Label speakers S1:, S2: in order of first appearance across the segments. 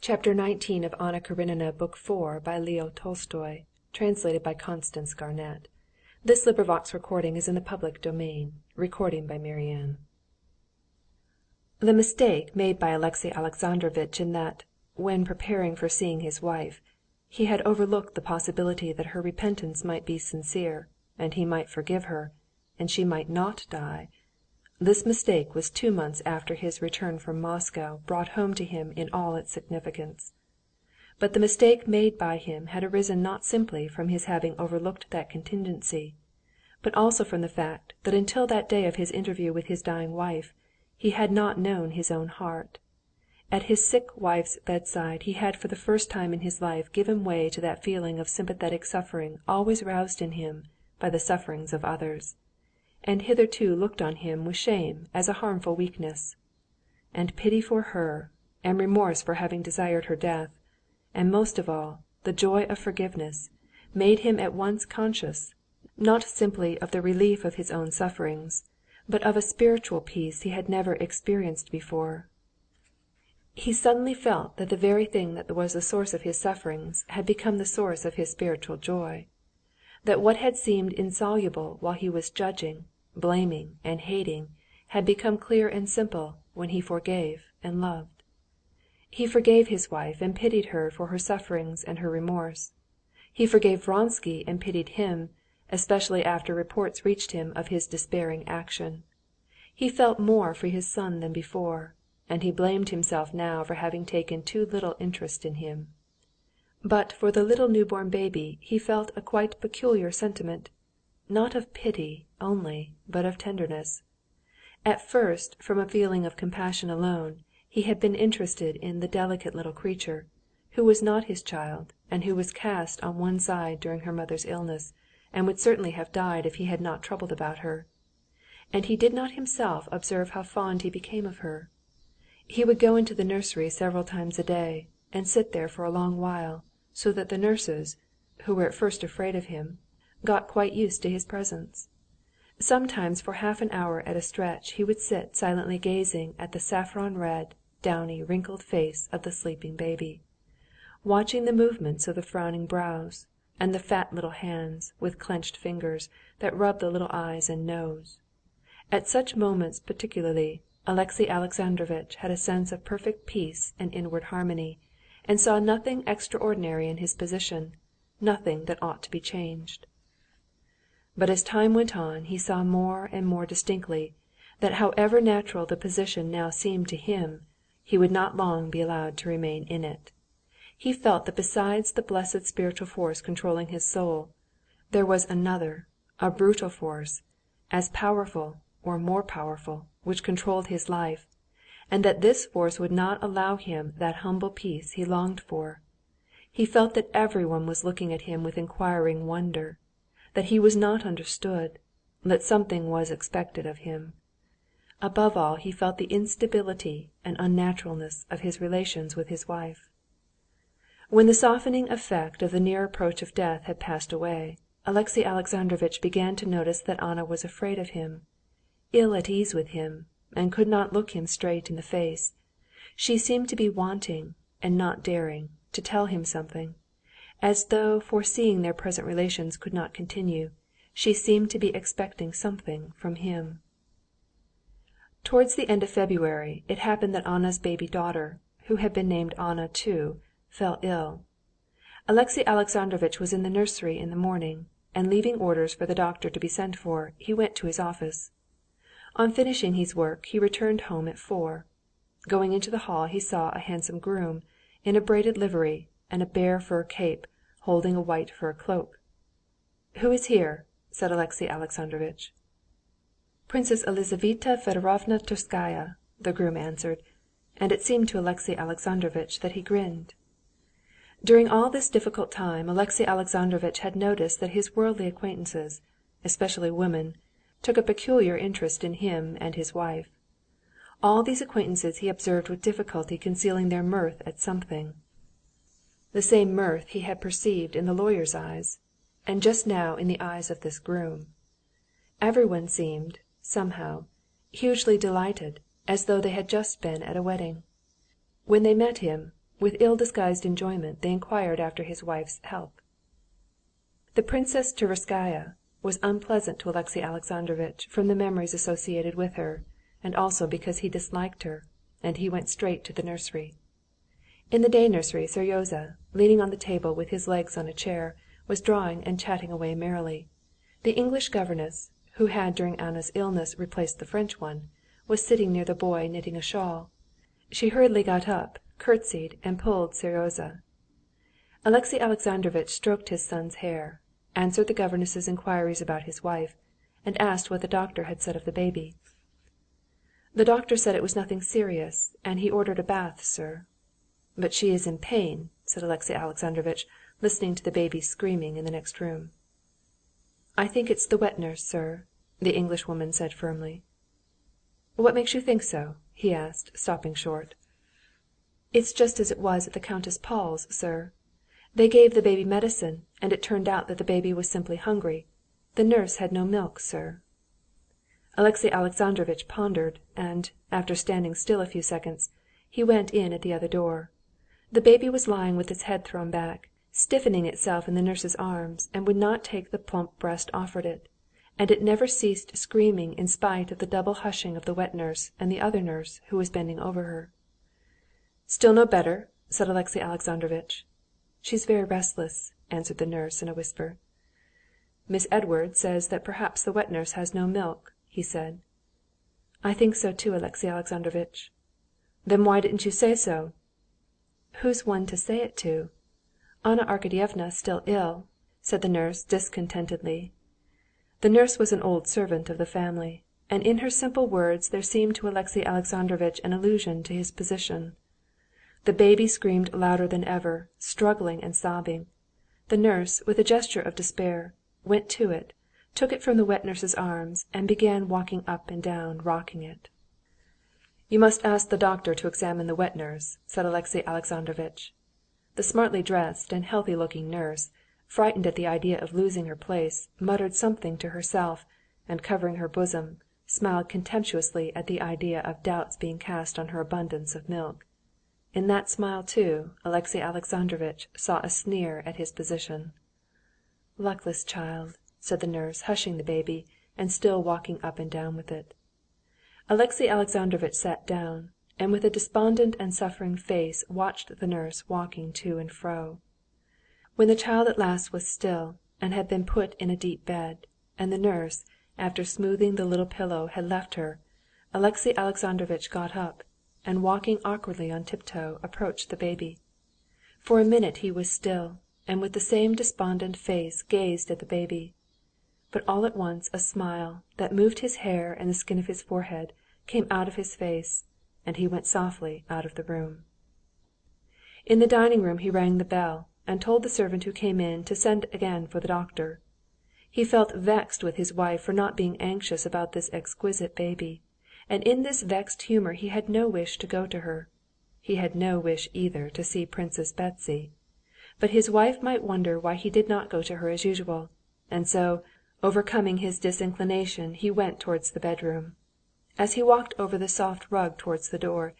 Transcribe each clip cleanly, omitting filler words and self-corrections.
S1: Chapter 19 of Anna Karenina, Book 4, by Leo Tolstoy, translated by Constance Garnett. This recording is in the public domain. The mistake made by Alexey Alexandrovitch in that, when preparing for seeing his wife, he had overlooked the possibility that her repentance might be sincere, and he might forgive her, and she might not die. This mistake was 2 months after his return from Moscow brought home to him in all its significance. But the mistake made by him had arisen not simply from his having overlooked that contingency, but also from the fact that until that day of his interview with his dying wife, he had not known his own heart. At his sick wife's bedside he had for the first time in his life given way to that feeling of sympathetic suffering always roused in him by the sufferings of others, and hitherto looked on him with shame as a harmful weakness. And pity for her, and remorse for having desired her death, and most of all, the joy of forgiveness, made him at once conscious, not simply of the relief of his own sufferings, but of a spiritual peace he had never experienced before. He suddenly felt that the very thing that was the source of his sufferings had become the source of his spiritual joy, that what had seemed insoluble while he was judging, blaming, and hating had become clear and simple when he forgave and loved. He forgave his wife and pitied her for her sufferings and her remorse. He forgave Vronsky and pitied him, especially after reports reached him of his despairing action. He felt more for his son than before, and he blamed himself now for having taken too little interest in him. But for the little newborn baby he felt a quite peculiar sentiment, not of pity only, but of tenderness. At first, from a feeling of compassion alone, he had been interested in the delicate little creature, who was not his child, and who was cast on one side during her mother's illness, and would certainly have died if he had not troubled about her. And he did not himself observe how fond he became of her. He would go into the nursery several times a day, and sit there for a long while, so that the nurses, who were at first afraid of him, got quite used to his presence. Sometimes for half an hour at a stretch he would sit silently gazing at the saffron-red, downy, wrinkled face of the sleeping baby, watching the movements of the frowning brows, and the fat little hands, with clenched fingers, that rubbed the little eyes and nose. At such moments particularly, Alexey Alexandrovitch had a sense of perfect peace and inward harmony, and saw nothing extraordinary in his position, nothing that ought to be changed. But as time went on he saw more and more distinctly that however natural the position now seemed to him, he would not long be allowed to remain in it. He felt that besides the blessed spiritual force controlling his soul, there was another, a brutal force, as powerful or more powerful, which controlled his life, and that this force would not allow him that humble peace he longed for. He felt that everyone was looking at him with inquiring wonder, that he was not understood, that something was expected of him. Above all he felt the instability and unnaturalness of his relations with his wife. When the softening effect of the near approach of death had passed away, Alexey Alexandrovitch began to notice that Anna was afraid of him, ill at ease with him, and could not look him straight in the face. She seemed to be wanting, and not daring, to tell him something, as though foreseeing their present relations could not continue, she seemed to be expecting something from him. Towards the end of February it happened that Anna's baby daughter, who had been named Anna too, fell ill. Alexey Alexandrovitch was in the nursery in the morning, and leaving orders for the doctor to be sent for, he went to his office. On finishing his work he returned home at 4. Going into the hall he saw a handsome groom, in a braided livery and a bear fur cape, holding a white fur cloak. "Who is here?" said Alexey Alexandrovitch. "Princess Elizaveta Fedorovna Tverskaya," the groom answered, and it seemed to Alexey Alexandrovitch that he grinned. During all this difficult time Alexey Alexandrovitch had noticed that his worldly acquaintances, especially women, took a peculiar interest in him and his wife. All these acquaintances he observed with difficulty concealing their mirth at something. The same mirth he had perceived in the lawyer's eyes, and just now in the eyes of this groom. Everyone seemed, somehow, hugely delighted, as though they had just been at a wedding. When they met him, With ill-disguised enjoyment they inquired after his wife's health. The Princess Tverskaya was unpleasant to Alexey Alexandrovitch from the memories associated with her, and also because he disliked her, and he went straight to the nursery. In the day nursery Seryozha, leaning on the table with his legs on a chair, was drawing and chatting away merrily. The English governess, who had during Anna's illness replaced the French one, was sitting near the boy knitting a shawl. She hurriedly got up, curtsied, and pulled Seryozha. Alexey Alexandrovitch stroked his son's hair, answered the governess's inquiries about his wife, and asked what the doctor had said of the baby. "The doctor said it was nothing serious, and he ordered a bath, sir." "But she is in pain," said Alexey Alexandrovitch, listening to the baby screaming in the next room. "I think it's the wet nurse, sir," the Englishwoman said firmly. "What makes you think so?" he asked, stopping short. "It's just as it was at the Countess Paul's, sir. They gave the baby medicine, and it turned out that the baby was simply hungry. The nurse had no milk, sir." Alexey Alexandrovitch pondered, and, after standing still a few seconds, he went in at the other door. The baby was lying with its head thrown back, stiffening itself in the nurse's arms, and would not take the plump breast offered it, and it never ceased screaming in spite of the double hushing of the wet nurse and the other nurse who was bending over her. "Still no better?" said Alexey Alexandrovitch. "She's very restless," answered the nurse in a whisper. "Miss Edwards says that perhaps the wet nurse has no milk," he said. "I think so too, Alexey Alexandrovitch." "Then why didn't you say so?" "Who's one to say it to? Anna Arkadyevna's still ill," said the nurse discontentedly. The nurse was an old servant of the family, and in her simple words there seemed to Alexey Alexandrovitch an allusion to his position. The baby screamed louder than ever, struggling and sobbing. The nurse, with a gesture of despair, went to it, took it from the wet nurse's arms, and began walking up and down, rocking it. "You must ask the doctor to examine the wet nurse," said Alexey Alexandrovitch. The smartly dressed and healthy-looking nurse, frightened at the idea of losing her place, muttered something to herself, and covering her bosom, smiled contemptuously at the idea of doubts being cast on her abundance of milk. In that smile, too, Alexey Alexandrovitch saw a sneer at his position. "Luckless child," said the nurse, hushing the baby, and still walking up and down with it. Alexey Alexandrovitch sat down, and with a despondent and suffering face watched the nurse walking to and fro. When the child at last was still, and had been put in a deep bed, and the nurse, after smoothing the little pillow, had left her, Alexey Alexandrovitch got up, and walking awkwardly on tiptoe, approached the baby. For a minute he was still, and with the same despondent face gazed at the baby. But all at once a smile, that moved his hair and the skin of his forehead, came out of his face, and he went softly out of the room. In the dining-room he rang the bell, and told the servant who came in to send again for the doctor. He felt vexed with his wife for not being anxious about this exquisite baby, and in this vexed humor he had no wish to go to her. He had no wish either to see Princess Betsy. But his wife might wonder why he did not go to her as usual, and so, overcoming his disinclination, he went towards the bedroom. As he walked over the soft rug towards the door,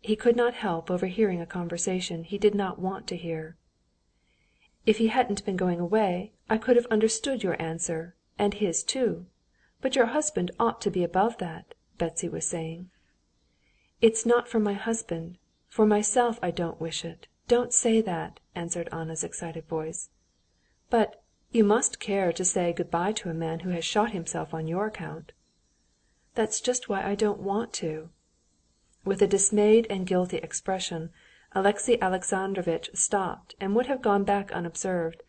S1: he could not help overhearing a conversation he did not want to hear. "If he hadn't been going away, I could have understood your answer, and his too. But your husband ought to be above that," Betsy was saying. "It's not for my husband. For myself I don't wish it. Don't say that," answered Anna's excited voice. "But you must care to say good‐bye to a man who has shot himself on your account." "That's just why I don't want to." With a dismayed and guilty expression, Alexey Alexandrovitch stopped and would have gone back unobserved,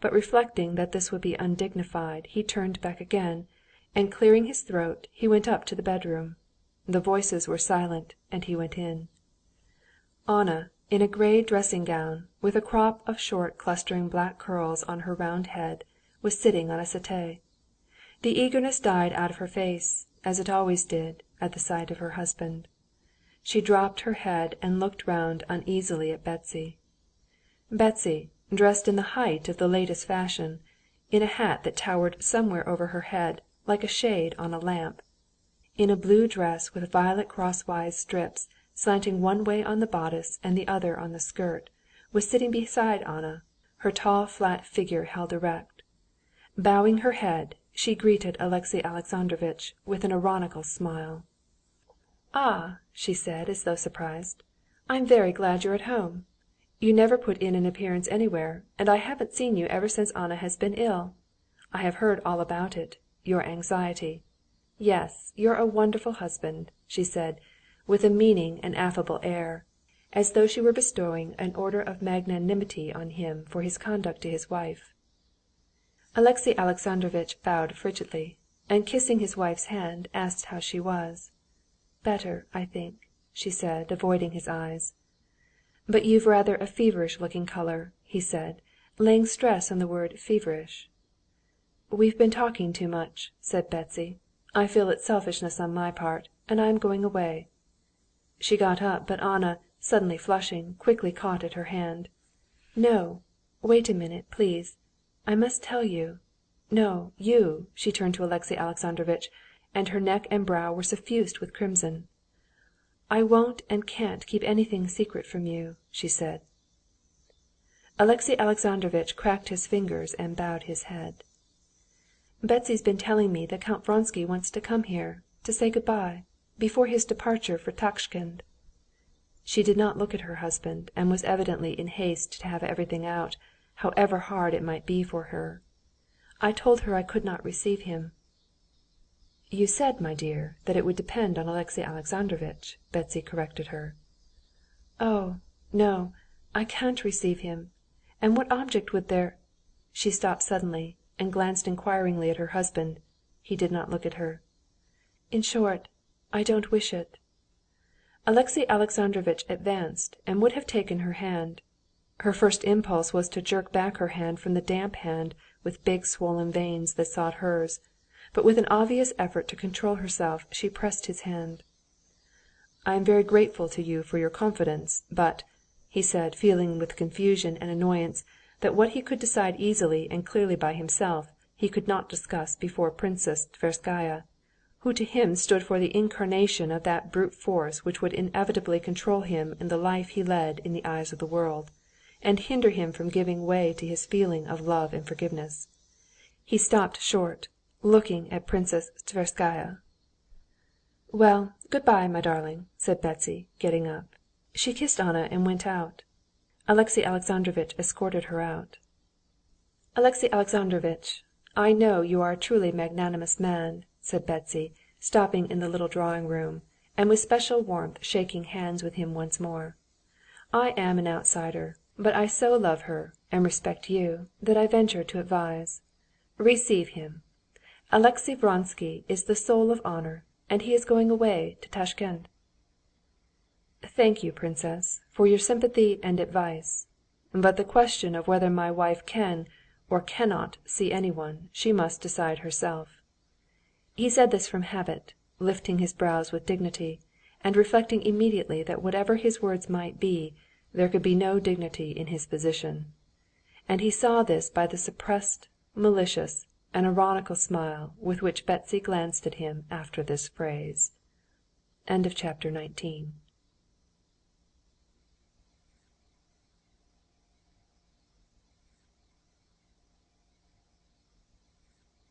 S1: but reflecting that this would be undignified, he turned back again, and clearing his throat, he went up to the bedroom. The voices were silent, and he went in. Anna, in a gray dressing-gown, with a crop of short clustering black curls on her round head, was sitting on a settee. The eagerness died out of her face, as it always did, at the sight of her husband. She dropped her head and looked round uneasily at Betsy. Betsy, dressed in the height of the latest fashion, in a hat that towered somewhere over her head like a shade on a lamp, in a blue dress with violet crosswise strips slanting one way on the bodice and the other on the skirt, was sitting beside Anna, her tall flat figure held erect. Bowing her head, she greeted Alexey Alexandrovitch with an ironical smile. "Ah!" she said, as though surprised. "I'm very glad you're at home. You never put in an appearance anywhere, and I haven't seen you ever since Anna has been ill. I have heard all about it, your anxiety. Yes, you're a wonderful husband," she said, with a meaning and affable air, as though she were bestowing an order of magnanimity on him for his conduct to his wife. Alexey Alexandrovitch bowed frigidly, and kissing his wife's hand, asked how she was. "Better, I think," she said, avoiding his eyes. "But you've rather a feverish-looking color," he said, laying stress on the word feverish. "We've been talking too much," said Betsy. "I feel it's selfishness on my part, and I am going away." She got up, but Anna, suddenly flushing, quickly caught at her hand. "No, wait a minute, please. I must tell you. No, you," she turned to Alexey Alexandrovitch, and her neck and brow were suffused with crimson. "I won't and can't keep anything secret from you," she said. Alexey Alexandrovitch cracked his fingers and bowed his head. "Betsy's been telling me that Count Vronsky wants to come here, to say good‐bye, before his departure for Tashkend." She did not look at her husband, and was evidently in haste to have everything out, however hard it might be for her. "I told her I could not receive him." "You said, my dear, that it would depend on Alexey Alexandrovitch," Betsy corrected her. "Oh, no, I can't receive him. And what object would there...." She stopped suddenly, and glanced inquiringly at her husband. He did not look at her. "In short, I don't wish it." Alexey Alexandrovitch advanced and would have taken her hand. Her first impulse was to jerk back her hand from the damp hand with big swollen veins that sought hers, but with an obvious effort to control herself, she pressed his hand. "I am very grateful to you for your confidence, but," he said, feeling with confusion and annoyance that what he could decide easily and clearly by himself, he could not discuss before Princess Tverskaya, who to him stood for the incarnation of that brute force which would inevitably control him in the life he led in the eyes of the world, and hinder him from giving way to his feeling of love and forgiveness. He stopped short, looking at Princess Tverskaya. "Well, good‐bye, my darling," said Betsy, getting up. She kissed Anna and went out. Alexey Alexandrovitch escorted her out. "Alexey Alexandrovitch, I know you are a truly magnanimous man," said Betsy, stopping in the little drawing‐room, and with special warmth shaking hands with him once more. "I am an outsider, but I so love her and respect you that I venture to advise. Receive him. Alexey Vronsky is the soul of honor, and he is going away to Tashkend." "Thank you, princess, for your sympathy and advice. But the question of whether my wife can or cannot see anyone she must decide herself." He said this from habit, lifting his brows with dignity, and reflecting immediately that whatever his words might be, there could be no dignity in his position. And he saw this by the suppressed, malicious, and ironical smile with which Betsy glanced at him after this phrase. Chapter 20